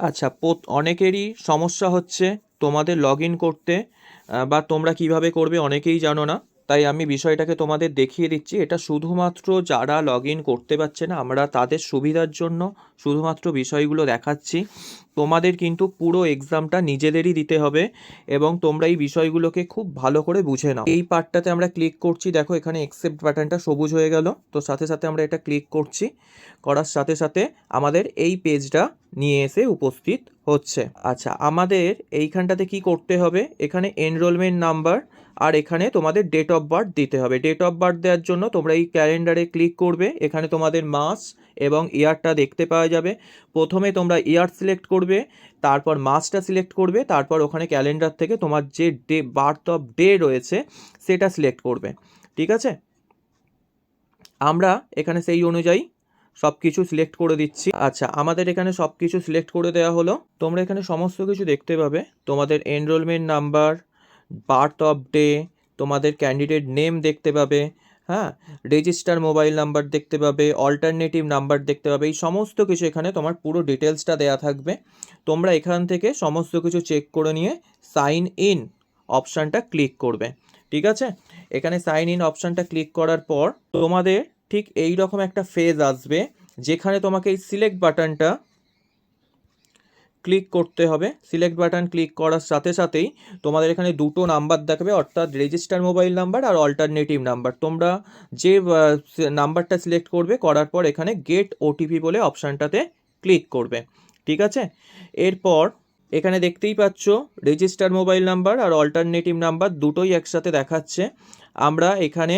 আচ্ছা, অনেকেরই সমস্যা হচ্ছে তোমাদের লগ ইন করতে, বা তোমরা কিভাবে করবে অনেকেই জানো না। তাই আমি বিষয়টাকে তোমাদের দেখিয়ে দিচ্ছি। এটা শুধুমাত্র যারা লগ ইন করতে পারছে না, আমরা তাদের সুবিধার জন্য শুধুমাত্র বিষয়গুলো দেখাচ্ছি। তোমাদের কিন্তু পুরো এক্সামটা নিজেদেরই দিতে হবে এবং তোমরা এই বিষয়গুলোকে খুব ভালো করে বুঝে নাও। এই পার্টটাতে আমরা ক্লিক করছি, দেখো এখানে অ্যাকসেপ্ট বাটনটা সবুজ হয়ে গেল। তো সাথে সাথে আমরা এটা ক্লিক করছি, করার সাথে সাথে আমাদের এই পেজটা নিয়ে এসে উপস্থিত হচ্ছে। আচ্ছা, আমাদের এইখানটাতে কি করতে হবে, এখানে এনরোলমেন্ট নাম্বার আর এখানে তোমাদের ডেট অফ বার্থ দিতে হবে। ডেট অফ বার্থ দেওয়ার জন্য তোমরা এই ক্যালেন্ডারে ক্লিক করবে, এখানে তোমাদের মাস এবং ইয়ারটা দেখতে পাওয়া যাবে। প্রথমে তোমরা ইয়ার সিলেক্ট করবে, তারপর মাসটা সিলেক্ট করবে, তারপর ওখানে ক্যালেন্ডার থেকে তোমার যে বার্থ অফ ডে রয়েছে সেটা সিলেক্ট করবে। ঠিক আছে, আমরা এখানে সেই অনুযায়ী সব কিছু সিলেক্ট করে দিচ্ছি। আচ্ছা, আমাদের এখানে সব কিছু সিলেক্ট করে দেওয়া হলো। তোমরা এখানে সমস্ত কিছু দেখতে পাবে, তোমাদের enrolment number, birth off day, তোমাদের ক্যান্ডিডেট নেম দেখতে পাবে, হ্যাঁ, রেজিস্টার মোবাইল নাম্বার দেখতে পাবে, অল্টারনেটিভ নাম্বার দেখতে পাবে। এই সমস্ত কিছু এখানে তোমার পুরো ডিটেলসটা দেওয়া থাকবে। তোমরা এখান থেকে সমস্ত কিছু চেক করে নিয়ে সাইন ইন অপশানটা ক্লিক করবে। ঠিক আছে, এখানে সাইন ইন অপশানটা ক্লিক করার পর তোমাদের ঠিক এই রকম একটা ফেজ আসবে, যেখানে তোমাকে এই সিলেক্ট বাটনটা ক্লিক করতে হবে। সিলেক্ট বাটন ক্লিক করার সাথে সাথেই তোমাদের এখানে দুটো নাম্বার দেখাবে, অর্থাৎ রেজিস্টার মোবাইল নাম্বার আর অল্টারনেটিভ নাম্বার। তোমরা যে নাম্বারটা সিলেক্ট করবে, করার পর এখানে গেট ওটিপি বলে অপশানটাতে ক্লিক করবে। ঠিক আছে, এরপর এখানে দেখতেই পাচ্ছ রেজিস্টার মোবাইল নাম্বার আর অল্টারনেটিভ নাম্বার দুটোই একসাথে দেখাচ্ছে। আমরা এখানে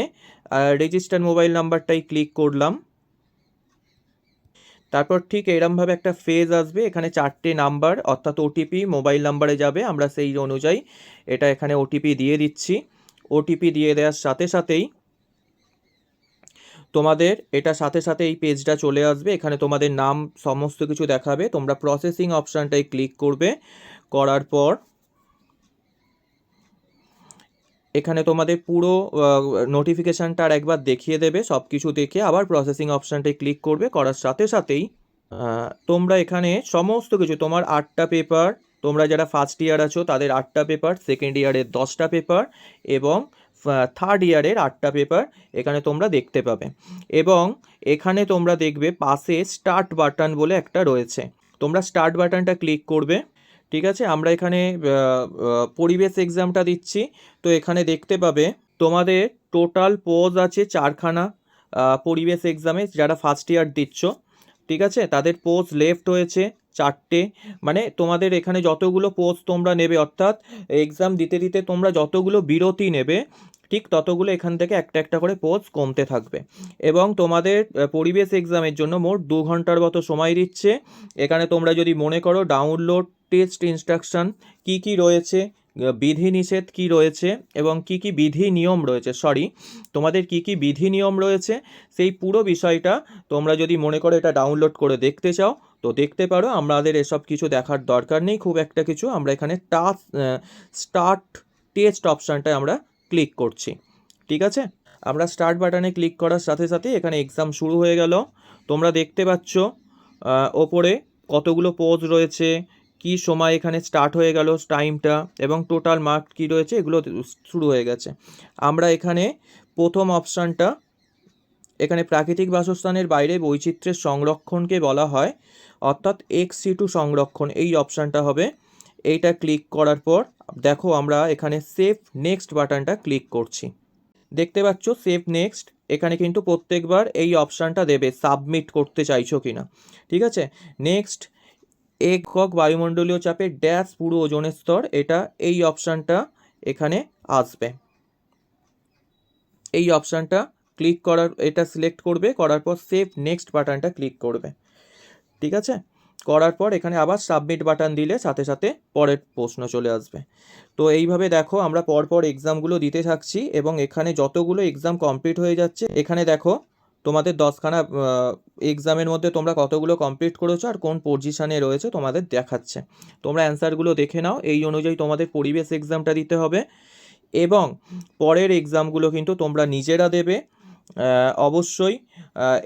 রেজিস্টার মোবাইল নাম্বারটাই ক্লিক করলাম। তারপর ঠিক এরমভাবে একটা ফেজ আসবে, এখানে 4টে নাম্বার অর্থাৎ ওটিপি মোবাইল নাম্বারে যাবে। আমরা সেই অনুযায়ী এটা এখানে ওটিপি দিয়ে দিচ্ছি। ওটিপি দিয়ে দেওয়ার সাথে সাথেই তোমাদের এটা সাথে সাথে এই পেজটা চলে আসবে। এখানে তোমাদের নাম সমস্ত কিছু দেখাবে। তোমরা প্রসেসিং অপশানটাই ক্লিক করবে, করার পর এখানে তোমাদের পুরো নোটিফিকেশানটা আর একবার দেখিয়ে দেবে। সব কিছু দেখে আবার প্রসেসিং অপশানটায় ক্লিক করবে, করার সাথে সাথেই তোমরা এখানে সমস্ত কিছু, তোমার 8টা পেপার, তোমরা যারা ফার্স্ট ইয়ার আছো তাদের 8টা পেপার, সেকেন্ড ইয়ারের 10টা পেপার এবং থার্ড ইয়ারের 8টা পেপার এখানে তোমরা দেখতে পাবে। এবং এখানে তোমরা দেখবে পাশে স্টার্ট বাটন বলে একটা রয়েছে, তোমরা স্টার্ট বাটনটা ক্লিক করবে। ঠিক আছে, আমরা এখানে পরিবেশ এক্সামটা দিচ্ছি। তো এখানে দেখতে পাবে তোমাদের টোটাল পোজ আছে 4খানা পরিবেশ এক্সামে, যারা ফার্স্ট ইয়ার দিচ্ছ। ঠিক আছে, তাদের পোজ লেফট হয়েছে 4টে। মানে তোমাদের এখানে যতগুলো পোজ তোমরা নেবে, অর্থাৎ এক্সাম দিতে দিতে তোমরা যতগুলো বিরতি নেবে, ঠিক ততগুলো এখান থেকে একটা একটা করে পোজ কমতে থাকবে। এবং তোমাদের পরিবেশ এক্সামের জন্য মোট 2 ঘন্টার মতো সময় দিচ্ছে। এখানে তোমরা যদি মনে করো ডাউনলোড টেস্ট ইনস্ট্রাকশন কি কি রয়েছে, বিধিনিষেধ কি রয়েছে এবং কি কি বিধি নিয়ম রয়েছে, তোমাদের কি কি বিধি নিয়ম রয়েছে, সেই পুরো বিষয়টা তোমরা যদি মনে করো এটা ডাউনলোড করে দেখতে চাও তো দেখতে পারো। আমাদের এসব কিছু দেখার দরকার নেই খুব একটা কিছু। আমরা এখানে স্টার্ট টেস্ট অপশানটায় আমরা ক্লিক করছি। ঠিক আছে, আমরা স্টার্ট বাটনে ক্লিক করার সাথে সাথে এখানে এক্সাম শুরু হয়ে গেল। তোমরা দেখতে পাচ্ছ ওপরে কতগুলো পোজ রয়েছে, কি সময় এখানে স্টার্ট হয়ে গেল টাইমটা, এবং টোটাল মার্ক কি রয়েছে, এগুলো শুরু হয়ে গেছে। আমরা এখানে প্রথম অপশানটা, এখানে প্রাকৃতিক বাসস্থানের বাইরে বৈচিত্র্যের সংরক্ষণকে বলা হয়, অর্থাৎ এক্স-সিটু সংরক্ষণ, এই অপশানটা হবে। এইটা ক্লিক করার পর দেখো আমরা এখানে সেভ নেক্সট বাটনটা ক্লিক করছি। দেখতে পাচ্ছ সেভ নেক্সট, এখানে কিন্তু প্রত্যেকবার এই অপশানটা দেবে সাবমিট করতে চাইছো কিনা। ঠিক আছে, নেক্সট একক বায়ুমণ্ডলীয় চাপে ড্যাশ পুরো ওজনের স্তর, এটা এই অপশানটা এখানে আসবে। এই অপশানটা ক্লিক করার, এটা সিলেক্ট করবে, করার পর সেভ নেক্সট বাটনটা ক্লিক করবে। ঠিক আছে, করার পর এখানে আবার সাবমিট বাটন দিলে সাথে সাথে পরের প্রশ্ন চলে আসবে। তো এইভাবে দেখো আমরা পরপর এক্সামগুলো দিতে থাকছি এবং এখানে যতগুলো এক্সাম কমপ্লিট হয়ে যাচ্ছে, এখানে দেখো তোমাদের 10খানা এক্সামের মধ্যে তোমরা কতগুলো কমপ্লিট করেছো আর কোন পজিশানে রয়েছে তোমাদের দেখাচ্ছে। তোমরা অ্যান্সারগুলো দেখে নাও, এই অনুযায়ী তোমাদের পরিবেশ এক্সামটা দিতে হবে এবং পরের এক্সামগুলো কিন্তু তোমরা নিজেরা দেবে। অবশ্যই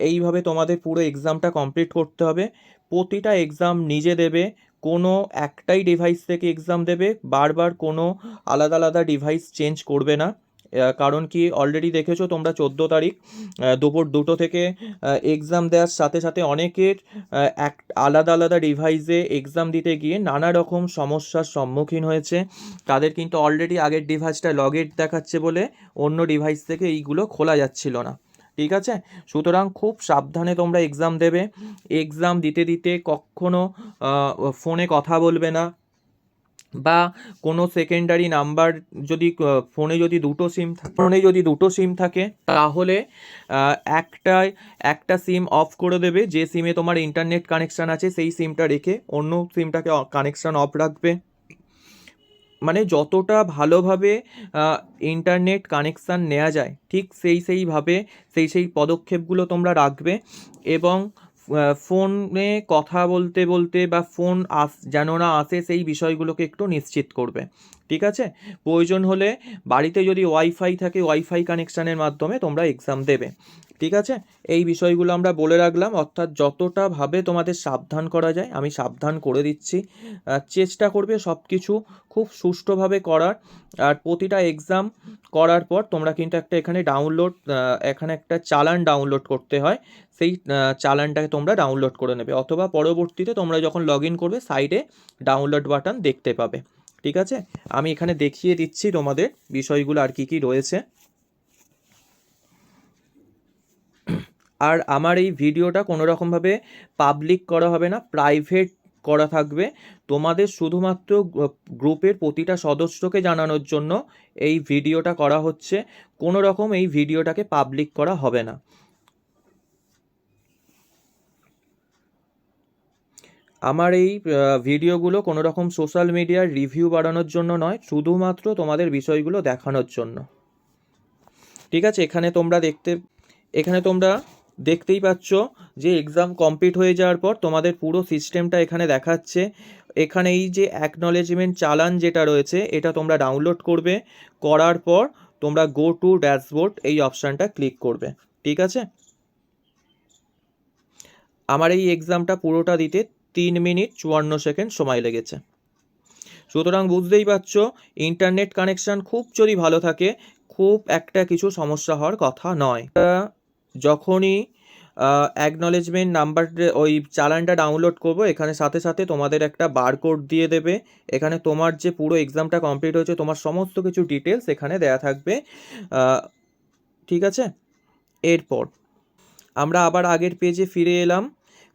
এইভাবে তোমাদের পুরো এক্সামটা কমপ্লিট করতে হবে। প্রতিটা এক্সাম নিজে দেবে, কোনো একটাই ডিভাইস থেকে এক্সাম দেবে, বারবার কোনো আলাদা আলাদা ডিভাইস চেঞ্জ করবে না। কারণ কি অলরেডি দেখেছো তোমরা 14 তারিখ দুপুর 2টো থেকে এক্সাম দেওয়ার সাথে সাথে অনেকের এক আলাদা আলাদা ডিভাইসে এক্সাম দিতে গিয়ে নানা রকম সমস্যার সম্মুখীন হয়েছে। তাদের কিন্তু অলরেডি আগের ডিভাইসটা লগেড দেখাচ্ছে বলে অন্য ডিভাইস থেকে এইগুলো খোলা যাচ্ছিল না। ঠিক আছে, সুতরাং খুব সাবধানে তোমরা এক্সাম দেবে। এক্সাম দিতে দিতে কখনো ফোনে কথা বলবে না, বা কোনো সেকেন্ডারি নাম্বার যদি ফোনে যদি দুটো সিম থাকে তাহলে একটা সিম অফ করে দেবে। যে সিমে তোমার ইন্টারনেট কানেকশান আছে সেই সিমটা রেখে অন্য সিমটাকে কানেকশান অফ রাখবে। মানে যতটা ভালোভাবে ইন্টারনেট কানেকশান নেওয়া যায় ঠিক সেইভাবে সেই পদক্ষেপগুলো তোমরা রাখবে। এবং ফোনে কথা বলতে বলতে বা ফোন যেন না আসে সেই বিষয়গুলোকে একটু নিশ্চিত করবে। ঠিক আছে, প্রয়োজন হলে বাড়িতে যদি ওয়াইফাই থাকে ওয়াইফাই কানেকশানের মাধ্যমে তোমরা এক্সাম দেবে। ঠিক আছে, এই বিষয়গুলো আমরা বলে রাখলাম, অর্থাৎ যতটা ভাবে তোমাদের সাবধান করা যায় আমি সাবধান করে দিচ্ছি। চেষ্টা করবে সব কিছু খুব সুষ্ঠুভাবে করার। আর প্রতিটা এক্সাম করার পর তোমরা কিন্তু এখানে একটা চালান ডাউনলোড করতে হয়, সেই চালানটাকে তোমরা ডাউনলোড করে নেবে, অথবা পরবর্তীতে তোমরা যখন লগ ইন করবে সাইডে ডাউনলোড বাটন দেখতে পাবে। ঠিক আছে, আমি এখানে দেখিয়ে দিচ্ছি তোমাদের বিষয়গুলো আর কি রয়েছে। আর আমার এই ভিডিওটা কোনো রকমভাবে পাবলিক করা হবে না, প্রাইভেট করা থাকবে। তোমাদের শুধুমাত্র গ্রুপের প্রতিটা সদস্যকে জানানোর জন্য এই ভিডিওটা করা হচ্ছে, কোনো রকম এই ভিডিওটাকে পাবলিক করা হবে না। আমার এই ভিডিওগুলো কোনো রকম সোশ্যাল মিডিয়ার রিভিউ বাড়ানোর জন্য নয়, শুধুমাত্র তোমাদের বিষয়গুলো দেখানোর জন্য। ঠিক আছে, এখানে তোমরা দেখতেই পাচ্ছ যে এক্সাম কমপ্লিট হয়ে যাওয়ার পর তোমাদের পুরো সিস্টেমটা এখানে দেখাচ্ছে। এখানে এই যে অ্যাকনলেজমেন্ট চালান যেটা রয়েছে এটা তোমরা ডাউনলোড করবে, করার পর তোমরা গো টু ড্যাশবোর্ড এই অপশানটা ক্লিক করবে। ঠিক আছে, আমার এই এক্সামটা পুরোটা দিতে 3 মিনিট 54 সেকেন্ড সময় লেগেছে। সুতরাং বুঝতেই পারছো ইন্টারনেট কানেকশান খুব যদি ভালো থাকে খুব একটা কিছু সমস্যা হওয়ার কথা নয়। যখনই অ্যাকনলেজমেন্ট নাম্বার ওই চালানটা ডাউনলোড করবো এখানে সাথে সাথে তোমাদের একটা বারকোড দিয়ে দেবে। এখানে তোমার যে পুরো এক্সামটা কমপ্লিট হয়েছে তোমার সমস্ত কিছু ডিটেলস এখানে দেয়া থাকবে। ঠিক আছে, এরপর আমরা আবার আগের পেজে ফিরে এলাম।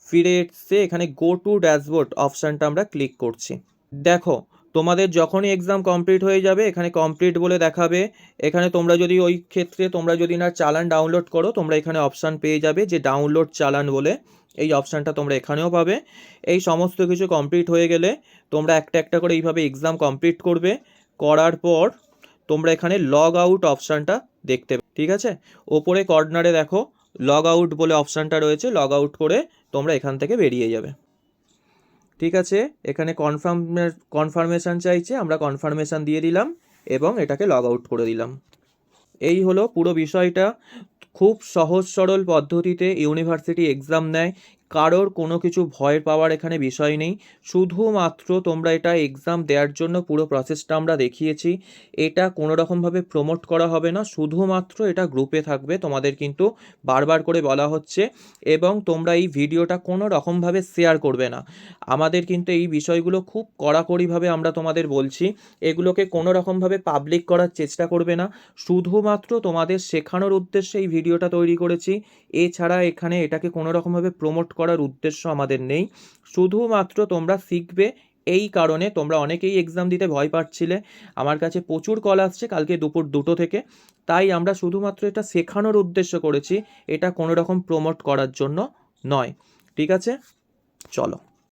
ফিরে এসে এখানে গো টু ড্যাশবোর্ড অপশানটা আমরা ক্লিক করছি। দেখো তোমাদের যখনই এক্সাম কমপ্লিট হয়ে যাবে এখানে কমপ্লিট বলে দেখাবে। এখানে তোমরা যদি না চালান ডাউনলোড করো তোমরা এখানে অপশান পেয়ে যাবে যে ডাউনলোড চালান বলে, এই অপশানটা তোমরা এখানেও পাবে। এই সমস্ত কিছু কমপ্লিট হয়ে গেলে তোমরা একটা একটা করে এইভাবে এক্সাম কমপ্লিট করবে। করার পর তোমরা এখানে লগ আউট অপশানটা দেখতে পাবে। ঠিক আছে, ওপরে কর্নারে দেখো লগ আউট বলে অপশানটা রয়েছে, লগ আউট করে তোমরা এখান থেকে বেরিয়ে যাবে। ঠিক আছে, এখানে কনফার্মেশান চাইছে, আমরা কনফার্মেশান দিয়ে দিলাম এবং এটাকে লগ আউট করে দিলাম। এই হলো পুরো বিষয়টা। খুব সহজ সরল পদ্ধতিতে ইউনিভার্সিটি এক্সাম নেয়, কারোর কোনো কিছু ভয় পাওয়ার এখানে বিষয় নেই। শুধুমাত্র তোমরা এটা এক্সাম দেওয়ার জন্য পুরো প্রসেসটা আমরা দেখিয়েছি, এটা কোনো রকমভাবে প্রমোট করা হবে না, শুধুমাত্র এটা গ্রুপে থাকবে, তোমাদের কিন্তু বারবার করে বলা হচ্ছে। এবং তোমরা এই ভিডিওটা কোনো রকমভাবে শেয়ার করবে না, আমাদের কিন্তু এই বিষয়গুলো খুব কড়াকড়িভাবে আমরা তোমাদের বলছি। এগুলোকে কোনো রকমভাবে পাবলিক করার চেষ্টা করবে না, শুধুমাত্র তোমাদের শেখানোর উদ্দেশ্যে এই ভিডিওটা তৈরি করেছি। এছাড়া এখানে এটাকে কোনো রকমভাবে প্রমোট করার উদ্দেশ্য আমাদের নেই, শুধুমাত্র তোমরা শিখবে। এই কারণে তোমরা অনেকেই এক্সাম দিতে ভয় পাচ্ছিলে, আমার কাছে প্রচুর কল আসছে কালকে দুপুর 2টো থেকে, তাই আমরা শুধুমাত্র এটা শেখানোর উদ্দেশ্য করেছি, এটা কোনো রকম প্রমোট করার জন্য নয়। ঠিক আছে, চলো।